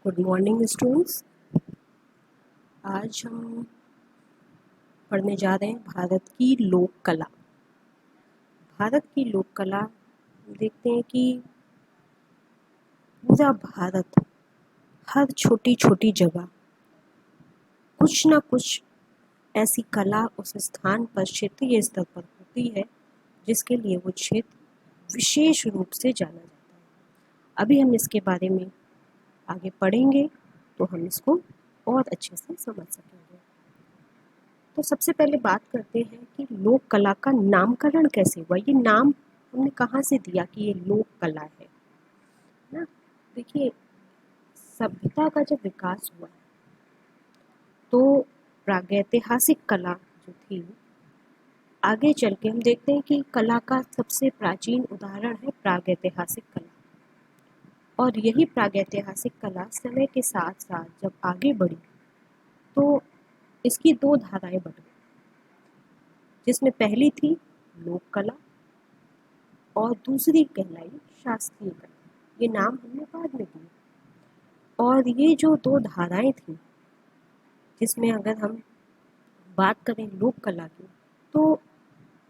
Good morning students. आज हम पढ़ने जा रहे हैं भारत की लोक कला। भारत की लोक कला देखते हैं कि पूरा भारत, हर छोटी छोटी जगह कुछ ना कुछ ऐसी कला उस स्थान पर क्षेत्रीय स्तर पर होती है जिसके लिए वो क्षेत्र विशेष रूप से जाना जाता है। अभी हम इसके बारे में आगे पढ़ेंगे तो हम इसको और अच्छे से समझ सकेंगे। तो सबसे पहले बात करते हैं कि लोक कला का नामकरण कैसे हुआ। ये नाम हमने कहाँ से दिया कि ये लोक कला है ना। देखिए, सभ्यता का जब विकास हुआ तो प्रागैतिहासिक कला जो थी, आगे चल के हम देखते हैं कि कला का सबसे प्राचीन उदाहरण है प्रागैतिहासिक कला। और यही प्रागैतिहासिक कला समय के साथ साथ जब आगे बढ़ी तो इसकी दो धाराएं बढ़ गई, जिसमें पहली थी लोक कला और दूसरी कहलाई शास्त्रीय कला। ये नाम हमने बाद में दिए। और ये जो दो धाराएं थी, जिसमें अगर हम बात करें लोक कला की, तो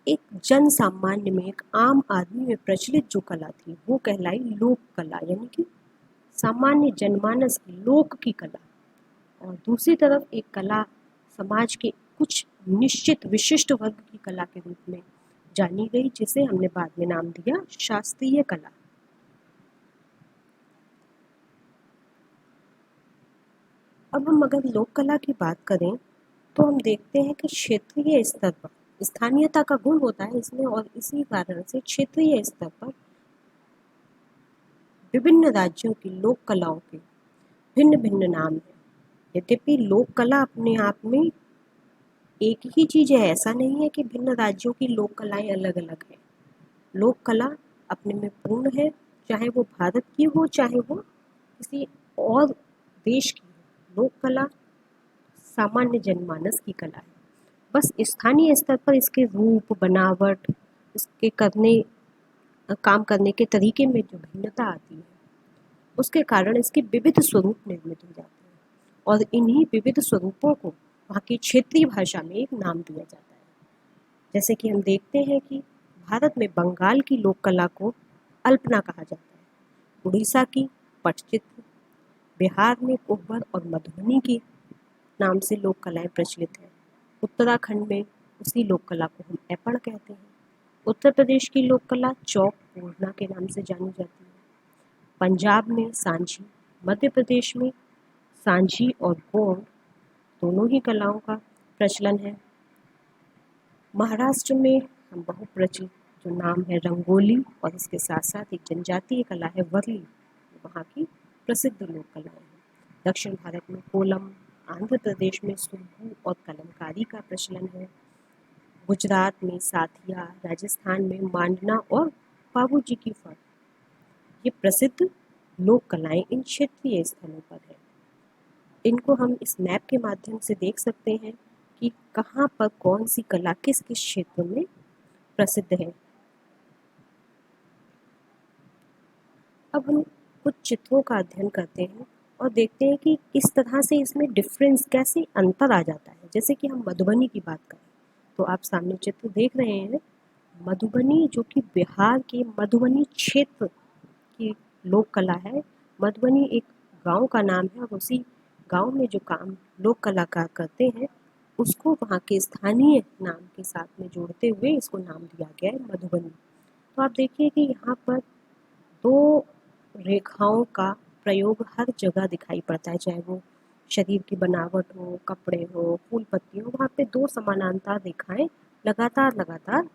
एक जन सामान्य में, एक आम आदमी में प्रचलित जो कला थी वो कहलाई लोक कला, यानी कि सामान्य जनमानस की, लोक की कला। और दूसरी तरफ एक कला समाज के कुछ निश्चित विशिष्ट वर्ग की कला के रूप में जानी गई, जिसे हमने बाद में नाम दिया शास्त्रीय कला। अब हम अगर लोक कला की बात करें तो हम देखते हैं कि क्षेत्रीय स्तर पर स्थानीयता का गुण होता है इसमें, और इसी कारण से क्षेत्रीय स्तर पर विभिन्न राज्यों की लोक कलाओं के भिन्न भिन्न नाम हैं। यद्यपि लोक कला अपने आप में एक ही चीज है, ऐसा नहीं है कि भिन्न राज्यों की लोक कलाएं अलग अलग हैं। लोक कला अपने में पूर्ण है, चाहे वो भारत की हो चाहे वो किसी और देश की हो। लोक कला सामान्य जनमानस की कला है, बस स्थानीय स्तर पर इसके रूप, बनावट, इसके काम करने के तरीके में जो भिन्नता आती है, उसके कारण इसके विविध स्वरूप निर्मित हो जाते हैं। और इन्हीं विविध स्वरूपों को वहाँ की क्षेत्रीय भाषा में एक नाम दिया जाता है। जैसे कि हम देखते हैं कि भारत में बंगाल की लोक कला को अल्पना कहा जाता है, उड़ीसा की पटचित्र, बिहार में कोहबर और मधुबनी के नाम से लोक कलाएं प्रचलित हैं। उत्तराखंड में उसी लोक कला को हम ऐपण कहते हैं। उत्तर प्रदेश की लोक कला चौक पूर्णा के नाम से जानी जाती है। पंजाब में सांझी, मध्य प्रदेश में सांझी और गोंड दोनों ही कलाओं का प्रचलन है। महाराष्ट्र में हम बहुप्रचलित जो नाम है रंगोली, और इसके साथ साथ एक जनजातीय कला है वर्ली, वहाँ की प्रसिद्ध लोक कलाएं हैं। दक्षिण भारत में कोलम, आंध्र प्रदेश में सुब्बू और कलमकारी का प्रचलन है। गुजरात में साथिया, राजस्थान में मांडना और बाबूजी की फर, ये प्रसिद्ध लोक कलाएं इन क्षेत्रीय स्थलों पर है। इनको हम इस मैप के माध्यम से देख सकते हैं कि कहाँ पर कौन सी कला किस किस क्षेत्र में प्रसिद्ध है। अब हम कुछ चित्रों का अध्ययन करते हैं और देखते हैं कि किस तरह से इसमें डिफरेंस, कैसे अंतर आ जाता है। जैसे कि हम मधुबनी की बात करें तो आप सामने चित्र देख रहे हैं। मधुबनी जो कि बिहार के मधुबनी क्षेत्र की लोक कला है। मधुबनी एक गांव का नाम है, और उसी गांव में जो काम लोक कलाकार करते हैं उसको वहाँ के स्थानीय नाम के साथ में जोड़ते हुए इसको नाम दिया गया है मधुबनी। तो आप देखिए कि यहाँ पर दो रेखाओं का प्रयोग हर जगह दिखाई पड़ता है, चाहे वो शरीर की बनावट हो, कपड़े हो, फूल पत्ती हो, वहाँ पे दो समानांतर रेखाएं लगातार लगातार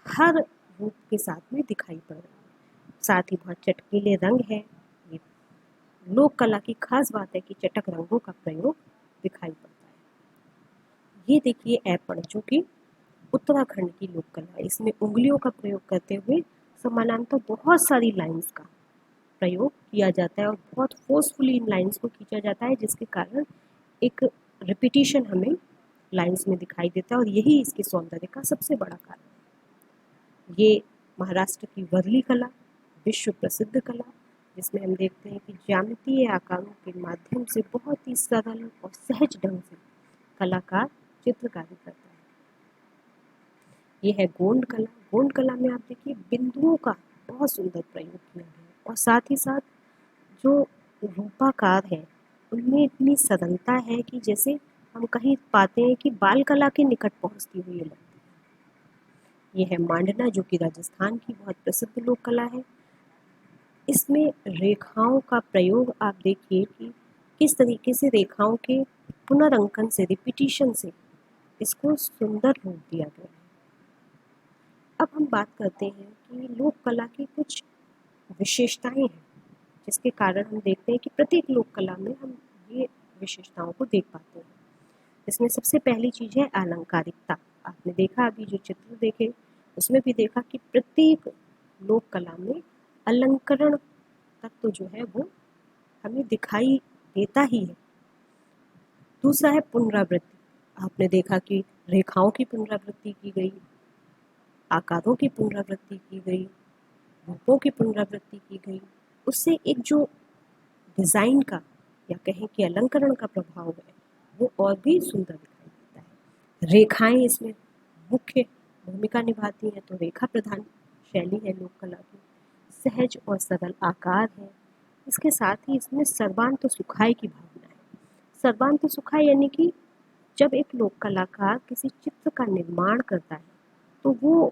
हर रूप के साथ में दिखाई पड़ रही है। साथ ही बहुत चटकीले रंग है। ये लोक कला की खास बात है कि चटक रंगों का प्रयोग दिखाई पड़ता है। ये देखिए ऐपण, जो कि उत्तराखंड की लोक कला है। इसमें उंगलियों का प्रयोग करते हुए समानांतर बहुत सारी लाइंस का प्रयोग किया जाता है और बहुत फोर्सफुली इन लाइंस को खींचा जाता है, जिसके कारण एक रिपीटिशन हमें लाइंस में दिखाई देता है, और यही इसके सौंदर्य का सबसे बड़ा कारण है। ये महाराष्ट्र की वर्ली कला विश्व प्रसिद्ध कला, जिसमें हम देखते हैं कि ज्यामितीय आकारों के माध्यम से बहुत ही सरल और सहज ढंग से कलाकार चित्रकारी करता है। ये है गोंड कला। गोंड कला में आप देखिए बिंदुओं का बहुत सुंदर प्रयोग किया गया है और साथ ही साथ जो रूपाकार है उनमें इतनी सरलता है कि जैसे हम कहीं पाते हैं कि बाल कला के निकट पहुंचती हुई लगती है। ये है मांडना, जो कि राजस्थान की बहुत प्रसिद्ध लोक कला है। इसमें रेखाओं का प्रयोग आप देखिए कि किस तरीके से रेखाओं के पुनरंकन से, रिपीटिशन से इसको सुंदर रूप दिया गया है। अब हम बात करते हैं कि लोक कला की कुछ विशेषताएं हैं जिसके कारण हम देखते हैं कि प्रत्येक लोक कला में हम ये विशेषताओं को देख पाते हैं। इसमें सबसे पहली चीज है अलंकारिकता। आपने देखा, अभी जो चित्र देखे उसमें भी देखा कि प्रत्येक लोक कला में अलंकरण तत्व जो है वो हमें दिखाई देता ही है। दूसरा है पुनरावृत्ति। आपने देखा कि रेखाओं की पुनरावृत्ति की गई, आकारों की पुनरावृत्ति की गई, रूपों की पुनरावृत्ति की गई। उससे एक जो डिज़ाइन का या कहें कि अलंकरण का प्रभाव है वो और भी सुंदर दिखाई देता है। रेखाएं इसमें मुख्य भूमिका निभाती हैं, तो रेखा प्रधान शैली है लोक कला की। सहज और सरल आकार है। इसके साथ ही इसमें सर्वांत सुखाई की भावना है। सर्वांत सुखाई यानी कि जब एक लोक कलाकार किसी चित्र का निर्माण करता है तो वो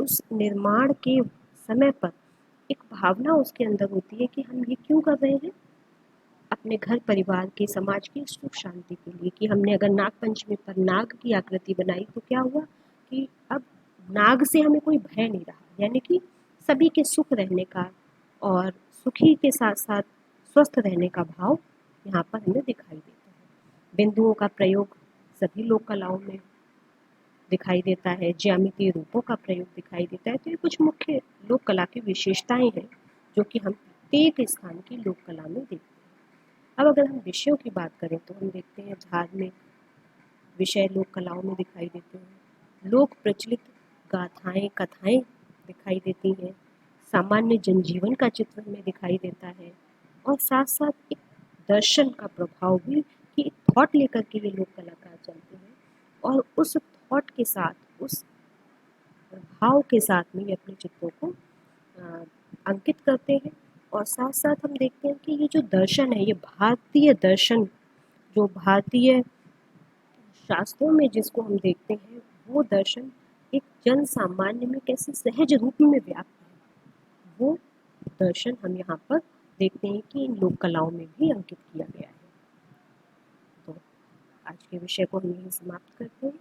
उस निर्माण के समय पर एक भावना उसके अंदर होती है कि हम ये क्यों कर रहे हैं, अपने घर परिवार के, समाज की सुख शांति के लिए। कि हमने अगर नाग पंचमी पर नाग की आकृति बनाई तो क्या हुआ कि अब नाग से हमें कोई भय नहीं रहा, यानी कि सभी के सुख रहने का और सुखी के साथ साथ स्वस्थ रहने का भाव यहाँ पर हमें दिखाई देता है। बिंदुओं का प्रयोग सभी लोक कलाओं में दिखाई देता है, ज्यामितीय रूपों का प्रयोग दिखाई देता है। तो ये कुछ मुख्य लोक कला की विशेषताएं हैं जो कि हम प्रत्येक स्थान की लोक कला में देखते हैं। अब अगर हम विषयों की बात करें तो हम देखते हैं धार्मिक विषय लोक कलाओं में दिखाई देते हैं, लोक प्रचलित गाथाएं, कथाएं दिखाई देती हैं, सामान्य जनजीवन का चित्र हमें दिखाई देता है और साथ साथ एक दर्शन का प्रभाव भी, कि एक थॉट लेकर के ये लोक कलाकार चलते हैं और उस थॉट के साथ, उस भाव के साथ में ये अपने चित्रों को अंकित करते हैं। और साथ साथ हम देखते हैं कि ये जो दर्शन है, ये भारतीय दर्शन, जो भारतीय शास्त्रों में जिसको हम देखते हैं, वो दर्शन एक जन सामान्य में कैसे सहज रूप में व्याप्त है, वो दर्शन हम यहाँ पर देखते हैं कि इन लोक कलाओं में भी अंकित किया गया है। तो आज के विषय को हम यहीं समाप्त करते हैं।